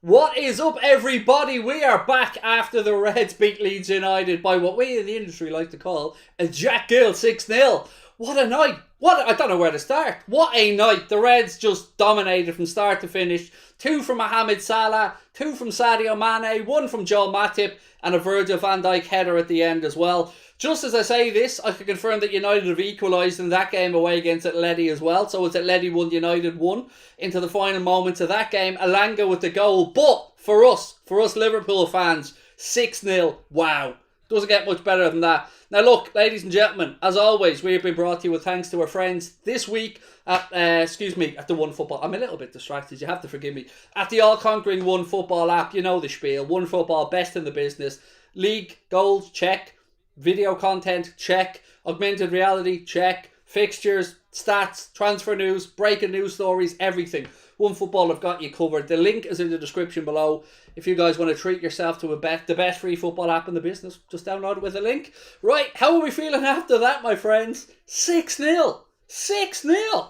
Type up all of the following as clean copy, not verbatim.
What is up, everybody? We are back after the Reds beat Leeds United by what we in the industry like to call a Jack Gill 6-0. What a night. I don't know where to start. What a night. The Reds just dominated from start to finish. 2 from Mohamed Salah, 2 from Sadio Mane, 1 from Joel Matip, and a Virgil van Dijk header at the end as well. Just as I say this, I can confirm that United have equalised in that game away against Atleti as well. So it's Atleti 1, United 1 into the final moments of that game. Elanga with the goal. But for us Liverpool fans, 6-0. Wow. Doesn't get much better than that. Now look, ladies and gentlemen, as always, we have been brought to you with thanks to our friends this week at the One Football. I'm a little bit distracted, you have to forgive me. At the all-conquering One Football app, you know the spiel. One Football, best in the business. League, goals, check. Video content, check. Augmented reality, check. Fixtures, stats, transfer news, breaking news stories, everything. One Football have got you covered. The link is in the description below. If you guys want to treat yourself to the best free football app in the business, just download it with a link. Right, how are we feeling after that, my friends? 6-0. 6-0.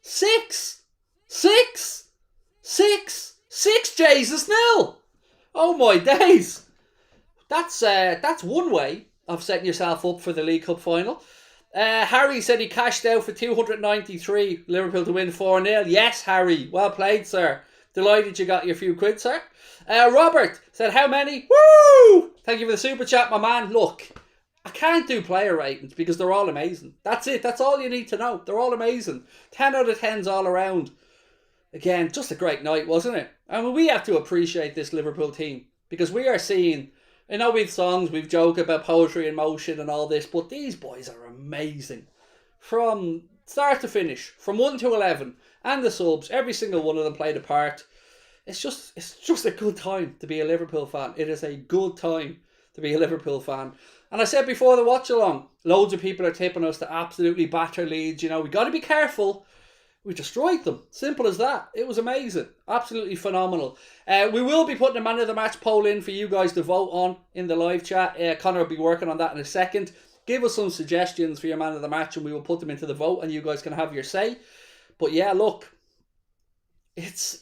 6 Jesus nil. Oh my days. That's one way of setting yourself up for the League Cup final. Harry said he cashed out for 293. Liverpool to win 4-0. Yes, Harry. Well played, sir. Delighted you got your few quid, sir. Robert said, how many? Woo! Thank you for the super chat, my man. Look, I can't do player ratings because they're all amazing. That's it. That's all you need to know. They're all amazing. 10 out of 10s all around. Again, just a great night, wasn't it? I mean, we have to appreciate this Liverpool team because we are seeing... I know we've songs, we've joked about poetry in motion and all this, but these boys are amazing. From start to finish, from 1 to 11, and the subs, every single one of them played a part. It's just a good time to be a Liverpool fan. It is a good time to be a Liverpool fan. And I said before the watch along, loads of people are tipping us to absolutely batter Leeds. You know, we got to be careful. We destroyed them. Simple as that. It was amazing. Absolutely phenomenal. We will be putting a man of the match poll in for you guys to vote on in the live chat. Connor will be working on that in a second. Give us some suggestions for your man of the match and we will put them into the vote and you guys can have your say. But yeah, look, it's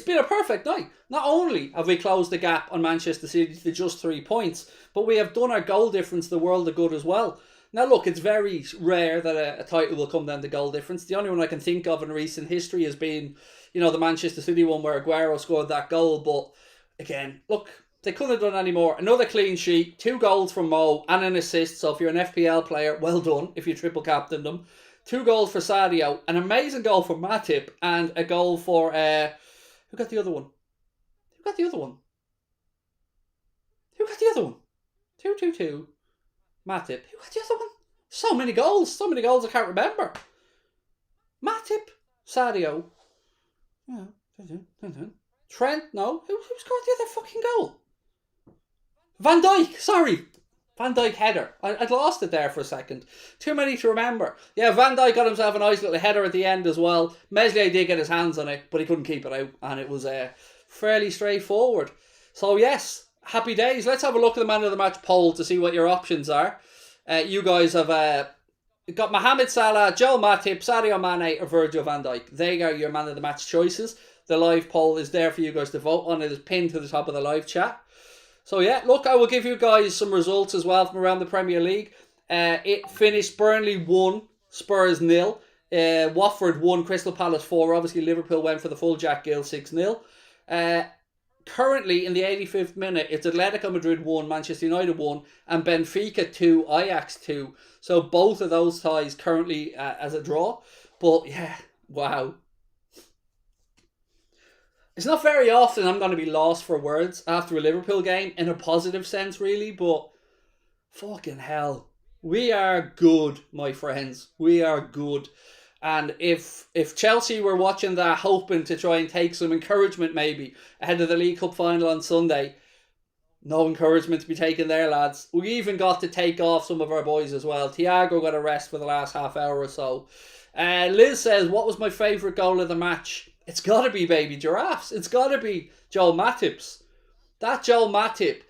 been a perfect night. Not only have we closed the gap on Manchester City to just 3 points, but we have done our goal difference the world of good as well. Now look, it's very rare that a title will come down to goal difference. The only one I can think of in recent history has been, you know, the Manchester City one where Aguero scored that goal. But again, look, they couldn't have done any more. Another clean sheet, 2 goals from Mo and an assist. So if you're an FPL player, well done if you triple captained them. 2 goals for Sadio, an amazing goal for Matip, and a goal for who got the other one? 2-2-2. Matip. Who had the other one? So many goals I can't remember. Matip, Sadio. Yeah. Trent, no. Who scored the other fucking goal? Van Dijk, sorry. Van Dijk header. I'd lost it there for a second. Too many to remember. Yeah, Van Dijk got himself a nice little header at the end as well. Meslier did get his hands on it, but he couldn't keep it out. And it was fairly straightforward. So yes, happy days. Let's have a look at the man of the match poll to see what your options are. You guys have got Mohamed Salah, Joel Matip, Sadio Mane or Virgil van Dijk. They are your man of the match choices. The live poll is there for you guys to vote on. It is pinned to the top of the live chat. So yeah, look, I will give you guys some results as well from around the Premier League. It finished Burnley 1, Spurs 0. Watford 1, Crystal Palace 4. Obviously Liverpool went for the full Jack Gill 6-0. Currently, in the 85th minute, it's Atletico Madrid 1, Manchester United 1, and Benfica 2, Ajax 2. So both of those ties currently as a draw. But yeah, wow. It's not very often I'm going to be lost for words after a Liverpool game, in a positive sense really, but fucking hell. We are good, my friends. We are good. And if Chelsea were watching that, hoping to try and take some encouragement maybe ahead of the League Cup final on Sunday, no encouragement to be taken there, lads. We even got to take off some of our boys as well. Thiago got a rest for the last half hour or so. Liz says, what was my favourite goal of the match? It's got to be Baby Giraffes. It's got to be Joel Matip's. That Joel Matip,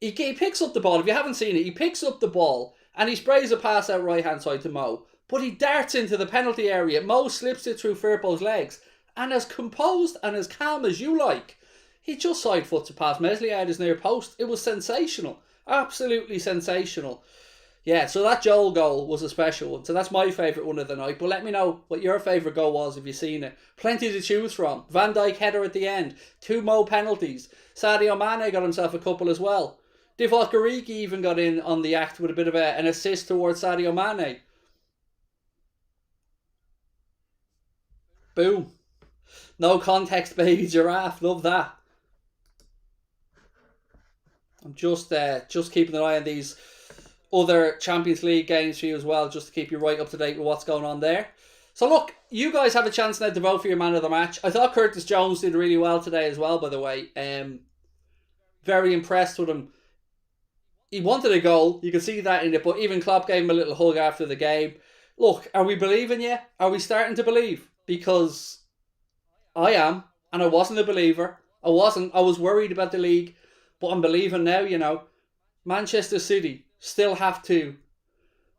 he picks up the ball. If you haven't seen it, he picks up the ball and he sprays a pass out right-hand side to Mo. But he darts into the penalty area. Mo slips it through Firpo's legs. And as composed and as calm as you like, He just side foots it past Meslier at his near post. It was sensational. Absolutely sensational. Yeah, so that Joel goal was a special one. So that's my favourite one of the night. But let me know what your favourite goal was if you've seen it. Plenty to choose from. Van Dijk header at the end. 2 Mo penalties. Sadio Mane got himself a couple as well. Divock Origi even got in on the act with a bit of an assist towards Sadio Mane. Boom. No context, baby giraffe. Love that. I'm just keeping an eye on these other Champions League games for you as well, just to keep you right up to date with what's going on there. So look, you guys have a chance now to vote for your man of the match. I thought Curtis Jones did really well today as well, by the way. Very impressed with him. He wanted a goal, you can see that in it, but even Klopp gave him a little hug after the game. Look, are we believing yet? Are we starting to believe? Because I am, and I wasn't a believer. I was worried about the league, but I'm believing now, you know. Manchester City still have to.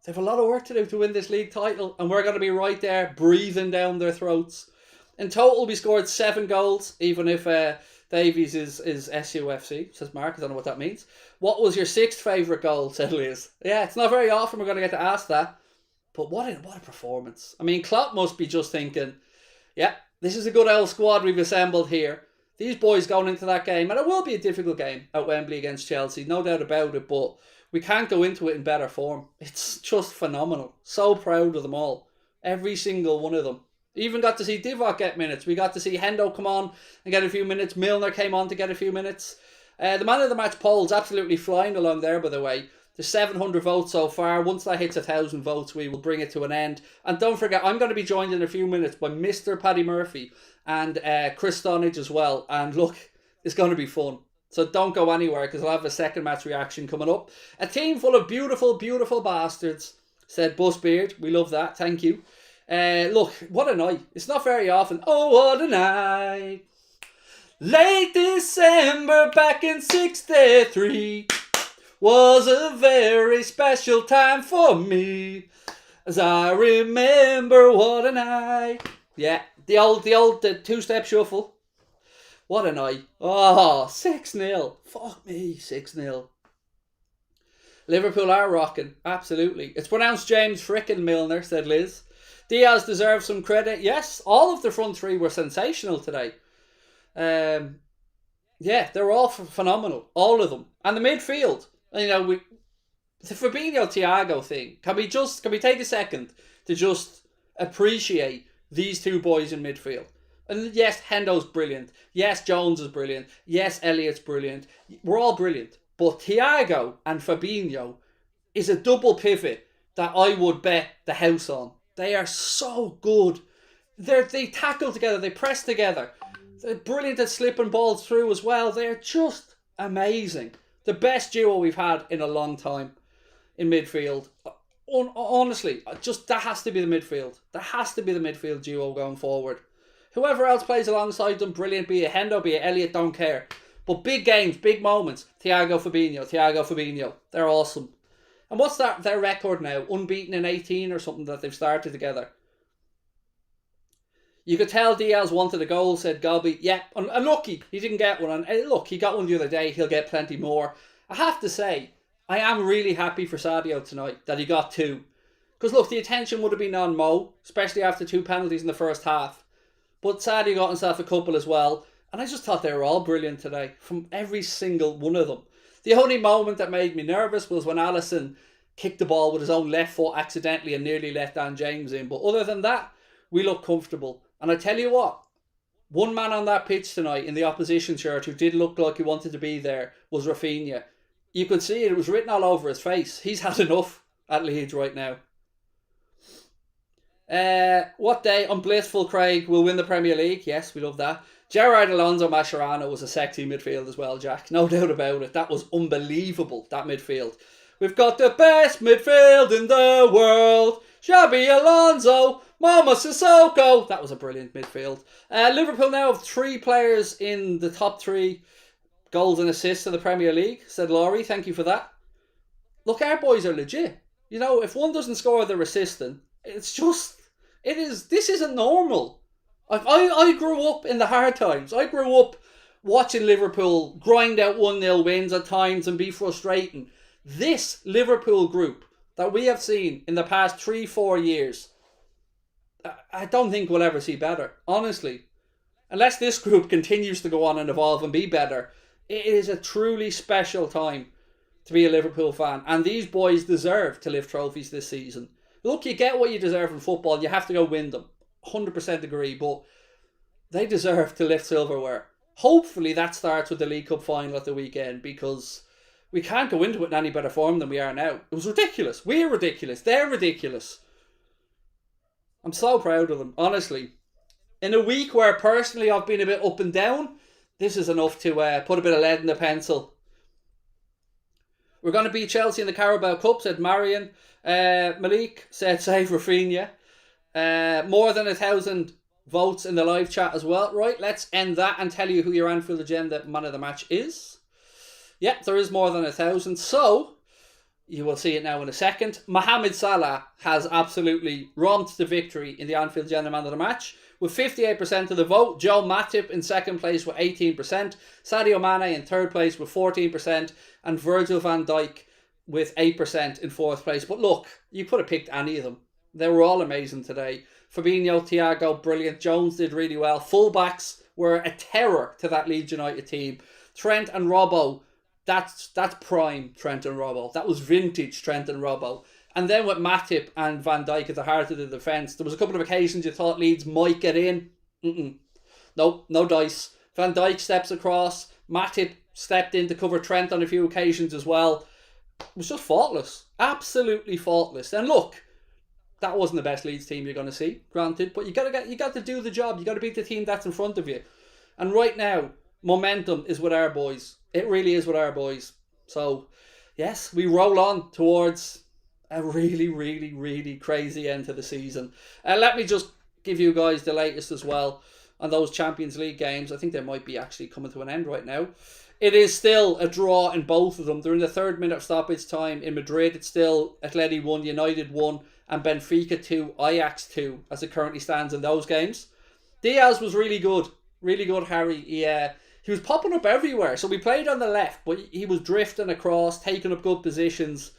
They have a lot of work to do to win this league title, and we're going to be right there breathing down their throats. In total, we scored 7 goals, even if Davies is SUFC, says Mark. I don't know what that means. What was your 6th favourite goal, said Liz. Yeah, it's not very often we're going to get to ask that. But what a performance. I mean, Klopp must be just thinking, yeah, this is a good old squad we've assembled here. These boys going into that game, and it will be a difficult game at Wembley against Chelsea, no doubt about it, but we can't go into it in better form. It's just phenomenal. So proud of them all. Every single one of them. Even got to see Divock get minutes. We got to see Hendo come on and get a few minutes. Milner came on to get a few minutes. The man of the match poll's absolutely flying along there, by the way. There's 700 votes so far. Once that hits 1,000 votes, we will bring it to an end. And don't forget, I'm going to be joined in a few minutes by Mr. Paddy Murphy and Chris Stonage as well. And look, it's going to be fun. So don't go anywhere, because I'll have a second match reaction coming up. A team full of beautiful, beautiful bastards, said Busbeard. We love that. Thank you. Look, what a night. It's not very often. Oh, what a night. Late December back in 63 was a very special time for me, as I remember what a night. Yeah, the old 2-step shuffle. What a night. Oh, 6-0. Fuck me, 6-0. Liverpool are rocking, absolutely. It's pronounced James frickin' Milner, said Liz. Diaz deserves some credit. Yes, all of the front three were sensational today. Yeah, they were all phenomenal. All of them. And the midfield. You know, the Fabinho Thiago thing. Can we take a second to just appreciate these two boys in midfield? And yes, Hendo's brilliant. Yes, Jones is brilliant. Yes, Elliott's brilliant. We're all brilliant. But Thiago and Fabinho is a double pivot that I would bet the house on. They are so good. They tackle together. They press together. They're brilliant at slipping balls through as well. They're just amazing. The best duo we've had in a long time in midfield. Honestly, just that has to be the midfield. That has to be the midfield duo going forward. Whoever else plays alongside them, brilliant. Be it Hendo, be it Elliott, don't care. But big games, big moments. Thiago Fabinho. They're awesome. And what's their record now? Unbeaten in 18 or something that they've started together. You could tell Diaz wanted a goal, said Gobby. Yeah, unlucky. He didn't get one. And look, he got one the other day. He'll get plenty more. I have to say, I am really happy for Sadio tonight that he got 2. Because look, the attention would have been on Mo, especially after 2 penalties in the first half. But Sadio got himself a couple as well. And I just thought they were all brilliant today, from every single one of them. The only moment that made me nervous was when Alisson kicked the ball with his own left foot accidentally and nearly let Dan James in. But other than that, we look comfortable. And I tell you what, one man on that pitch tonight in the opposition shirt who did look like he wanted to be there was Rafinha. You could see it. It was written all over his face. He's had enough at Leeds right now. What day? Unblissful Craig will win the Premier League. Yes, we love that. Gerard Alonso Mascherano was a sexy midfield as well, Jack. No doubt about it. That was unbelievable, that midfield. We've got the best midfield in the world. Xabi Alonso, Momo Sissoko. That was a brilliant midfield. Liverpool now have 3 players in the top 3 goals and assists of the Premier League, said Laurie. Thank you for that. Look, our boys are legit. You know, if one doesn't score, they're assisting. This isn't normal. I grew up in the hard times. I grew up watching Liverpool grind out 1-0 wins at times and be frustrating. This Liverpool group that we have seen in the past 3-4 years, I don't think we'll ever see better, honestly. Unless this group continues to go on and evolve and be better, it is a truly special time to be a Liverpool fan. And these boys deserve to lift trophies this season. Look, you get what you deserve in football. You have to go win them. 100% agree. But they deserve to lift silverware. Hopefully that starts with the League Cup final at the weekend, because we can't go into it in any better form than we are now. It was ridiculous. We're ridiculous. They're ridiculous. I'm so proud of them, honestly. In a week where personally I've been a bit up and down, this is enough to put a bit of lead in the pencil. We're going to beat Chelsea in the Carabao Cup, said Marion. Malik said save Rafinha. More than 1,000 votes in the live chat as well. Right, let's end that and tell you who your Anfield Agenda man of the match is. Yeah, there is more than 1,000. So, you will see it now in a second. Mohamed Salah has absolutely romped the victory in the Anfield Agenda man of the match with 58% of the vote. Joe Matip in second place with 18%. Sadio Mane in third place with 14%. And Virgil van Dijk with 8% in fourth place. But look, you could have picked any of them. They were all amazing today. Fabinho, Thiago, brilliant. Jones did really well. Fullbacks were a terror to that Leeds United team. Trent and Robbo, that's prime Trent and Robbo. That was vintage Trent and Robbo. And then with Matip and Van Dijk at the heart of the defence, there was a couple of occasions you thought Leeds might get in. Nope, no dice. Van Dijk steps across. Matip stepped in to cover Trent on a few occasions as well. It was just faultless. Absolutely faultless. And look, that wasn't the best Leeds team you're going to see, granted, but you got to do the job. You got to beat the team that's in front of you. And right now, momentum is with our boys. It really is with our boys. So, yes, we roll on towards a really, really, really crazy end to the season. Let me just give you guys the latest as well on those Champions League games. I think they might be actually coming to an end right now. It is still a draw in both of them. They're in the third minute of stoppage time. In Madrid, it's still Atleti 1, United 1, and Benfica 2, Ajax 2, as it currently stands in those games. Diaz was really good. Really good, Harry. He was popping up everywhere. So we played on the left, but he was drifting across, taking up good positions.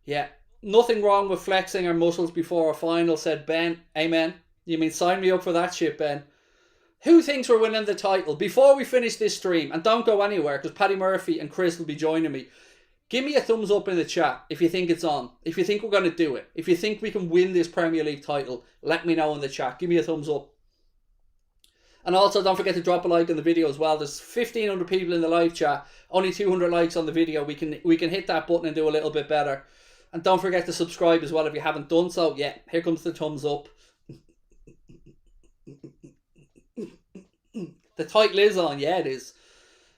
Yeah. Nothing wrong with flexing our muscles before a final, said Ben. Amen. You mean sign me up for that shit, Ben? Who thinks we're winning the title? Before we finish this stream, and don't go anywhere, because Paddy Murphy and Chris will be joining me, give me a thumbs up in the chat if you think it's on. If you think we're going to do it. If you think we can win this Premier League title, let me know in the chat. Give me a thumbs up. And also, don't forget to drop a like on the video as well. There's 1,500 people in the live chat. Only 200 likes on the video. We can hit that button and do a little bit better. And don't forget to subscribe as well if you haven't done so. Yeah, here comes the thumbs up. The title is on. Yeah, it is.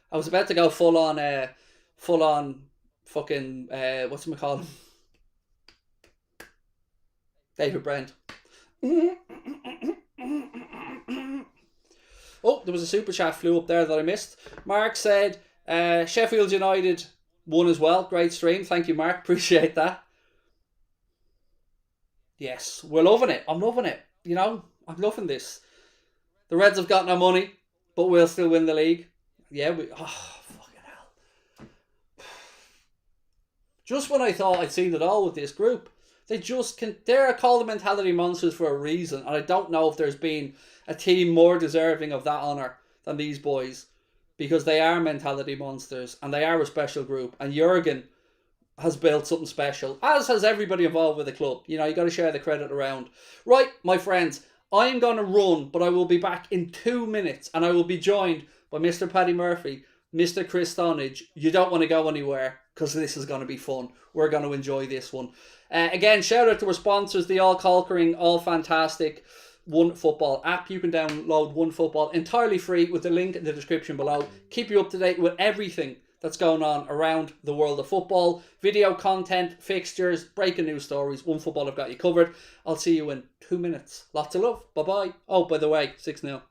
I was about to go full on fucking, whatchamacallit? David Brent. Oh, there was a super chat flew up there that I missed. Mark said, Sheffield United won as well. Great stream. Thank you, Mark. Appreciate that. Yes, we're loving it. I'm loving it. You know, I'm loving this. The Reds have got no money, but we'll still win the league. Yeah, fucking hell. Just when I thought I'd seen it all with this group, they're called the mentality monsters for a reason. And I don't know if there's been a team more deserving of that honour than these boys, because they are mentality monsters and they are a special group. And Jurgen has built something special, as has everybody involved with the club. You know, you got to share the credit around. Right, my friends, I'm going to run, but I will be back in 2 minutes and I will be joined by Mr. Paddy Murphy, Mr. Chris Stonage. You don't want to go anywhere because this is going to be fun. We're going to enjoy this one. Again, shout out to our sponsors, the all conquering, all fantastic One Football app. You can download One Football entirely free with the link in the description below. Keep you up to date with everything that's going on around the world of football. Video content, fixtures, breaking news stories. One Football have got you covered. I'll see you in 2 minutes. Lots of love. Bye-bye. Oh, by the way, 6-0.